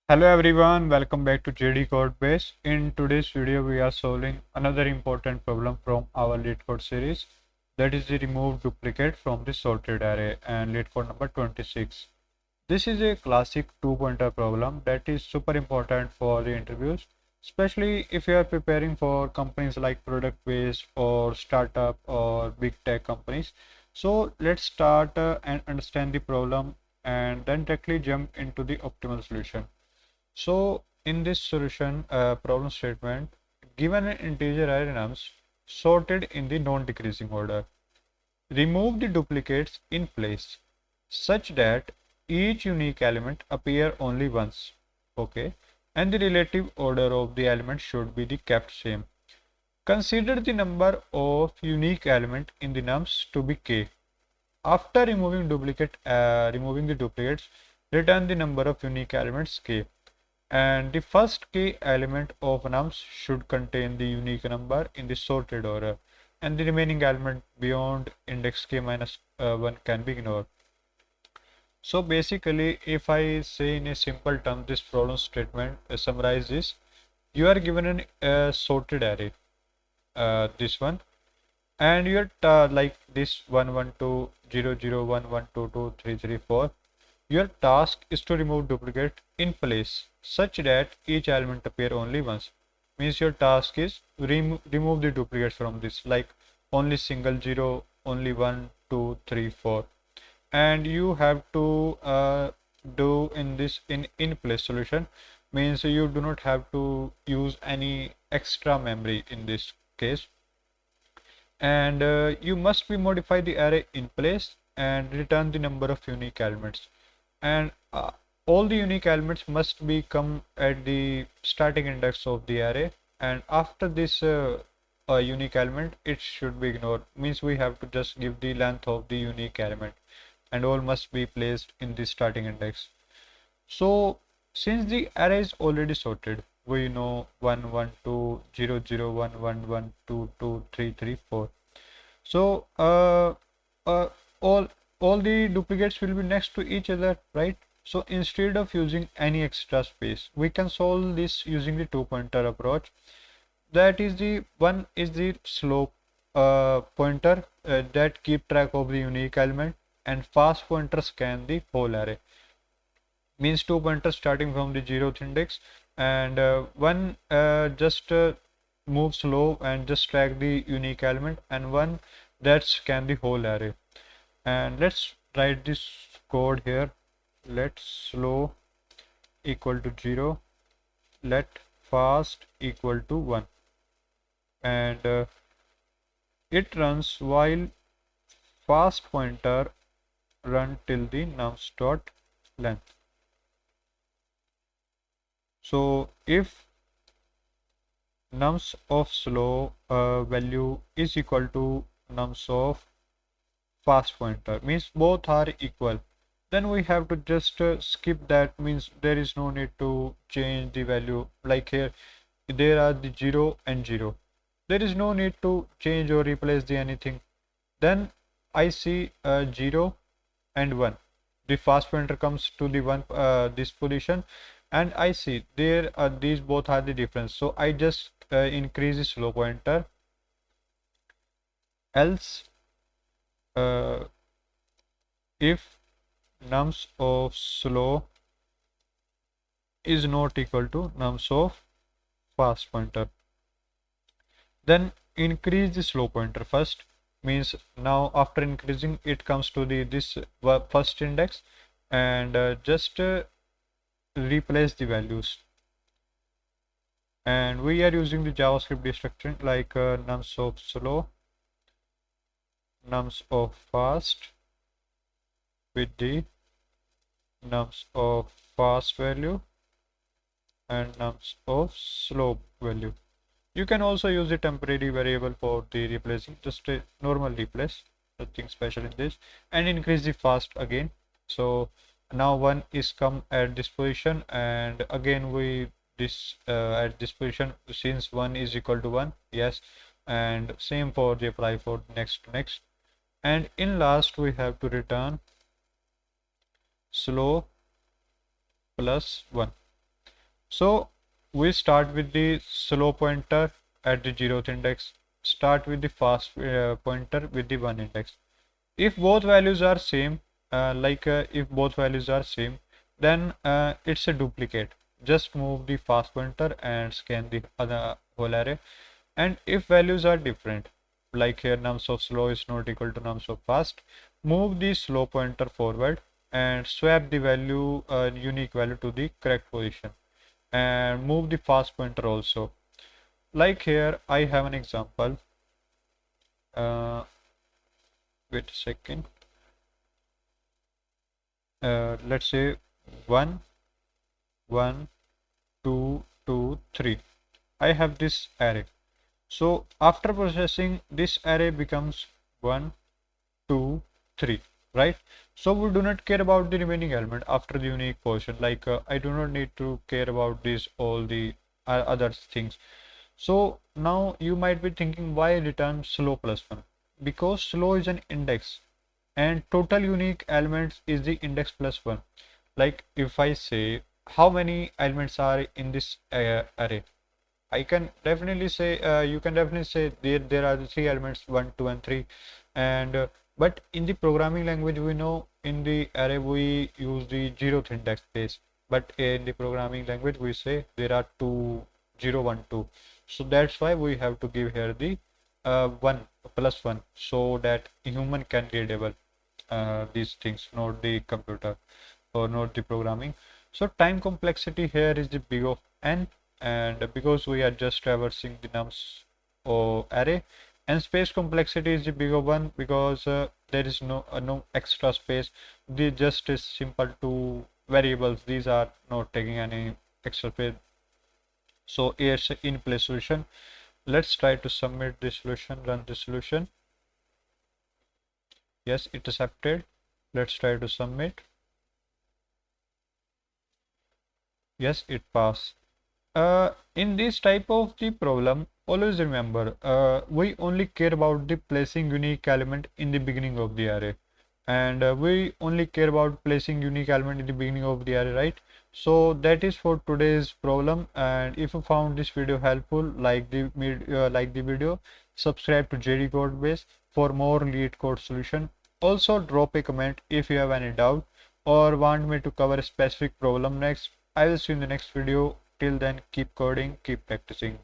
Hello everyone, welcome back to JDCodebase. In today's video, we are solving another important problem from our LeetCode series, that is the remove duplicate from the sorted array, and LeetCode number 26. This is a classic two-pointer problem that is super important for the interviews, especially if you are preparing for companies like product-based or startup or big tech companies. So let's start and understand the problem and then directly jump into the optimal solution. So in this solution problem statement, given an integer array nums sorted in the non-decreasing order, remove the duplicates in place such that each unique element appear only once. Okay, and the relative order of the element should be the kept same. Consider the number of unique element in the nums to be k. After removing the duplicates, return the number of unique elements k. And the first key element of nums should contain the unique number in the sorted order, and the remaining element beyond index k minus 1 can be ignored. So basically, if I say in a simple term, this problem statement summarizes: you are given an sorted array, this one, and you're like this 1 1 2 0 0 1 1 2 2 3 3 4. Your task is to remove duplicate in place such that each element appear only once. Means your task is remove the duplicates from this, like only single 0, only 1, 2, 3, 4. And you have to do in this in place solution, means you do not have to use any extra memory in this case. And you must be modify the array in place and return the number of unique elements, and all the unique elements must be come at the starting index of the array, and after this unique element it should be ignored, means we have to just give the length of the unique element, and all must be placed in the starting index. So since the array is already sorted, we know 1 1 2 0 0 1 1 1 2 2 3 3 4. So uh, all all the duplicates will be next to each other, right? So instead of using any extra space, we can solve this using the two-pointer approach. That is, the one is the slope pointer that keep track of the unique element, and fast pointer scan the whole array. Means two pointers starting from the 0th index, and one just move slow and just track the unique element, and one that scan the whole array. And let's write this code here. Let slow equal to 0, let fast equal to 1, and it runs while fast pointer run till the nums.length. So if nums of slow value is equal to nums of fast pointer, means both are equal, then we have to just skip that, means there is no need to change the value. Like here there are the 0 and 0, there is no need to change or replace the anything. Then I see 0 and 1, the fast pointer comes to the 1 this position, and I see there these both are the difference, so I just increase the slow pointer. Else if nums of slow is not equal to nums of fast pointer, then increase the slow pointer first. Means now after increasing it comes to the this first index, and just replace the values. And we are using the JavaScript destructuring, like nums of slow, nums of fast with the nums of fast value and nums of slow value. You can also use a temporary variable for the replacing, just a normal replace, nothing special in this, and increase the fast again. So now 1 is come at this position, and again we this at this position, since 1 is equal to 1, yes, and same for the apply for next to next. And in last we have to return slow plus 1. So we start with the slow pointer at the 0th index, start with the fast pointer with the 1 index. If both values are same, if both values are same, then it's a duplicate. Just move the fast pointer and scan the other whole array. And if values are different, like here nums of slow is not equal to nums of fast, move the slow pointer forward and swap the value, unique value, to the correct position, and move the fast pointer also. Like here I have an example. Wait a second. Let's say 1 1 2 2 3. I have this array. So after processing, this array becomes 1 2 3, right? So we do not care about the remaining element after the unique portion. I do not need to care about this all the other things. So now you might be thinking, why return slow plus 1? Because slow is an index and total unique elements is the index plus 1. Like if I say how many elements are in this array, I can definitely say, you can definitely say there are the 3 elements, 1 2 and 3. And but in the programming language, we know in the array we use the 0th index base, but in the programming language we say there are 2 0 1 2. So that's why we have to give here the 1 plus 1, so that human can readable these things, not the computer or not the programming. So time complexity here is the big of n, and because we are just traversing the nums or array, and space complexity is the big of 1, because there is no extra space. They just is simple two variables, these are not taking any extra space. So it's an in place solution. Let's try to submit the solution, run the solution. Yes, it accepted. Let's try to submit. Yes, it passed. In this type of the problem, always remember, we only care about the placing unique element in the beginning of the array, and we only care about placing unique element in the beginning of the array, right? So that is for today's problem. And if you found this video helpful, like the video, subscribe to JDCodebase for more LeetCode solution. Also drop a comment if you have any doubt or want me to cover a specific problem next. I will see you in the next video. Till then, keep coding, keep practicing.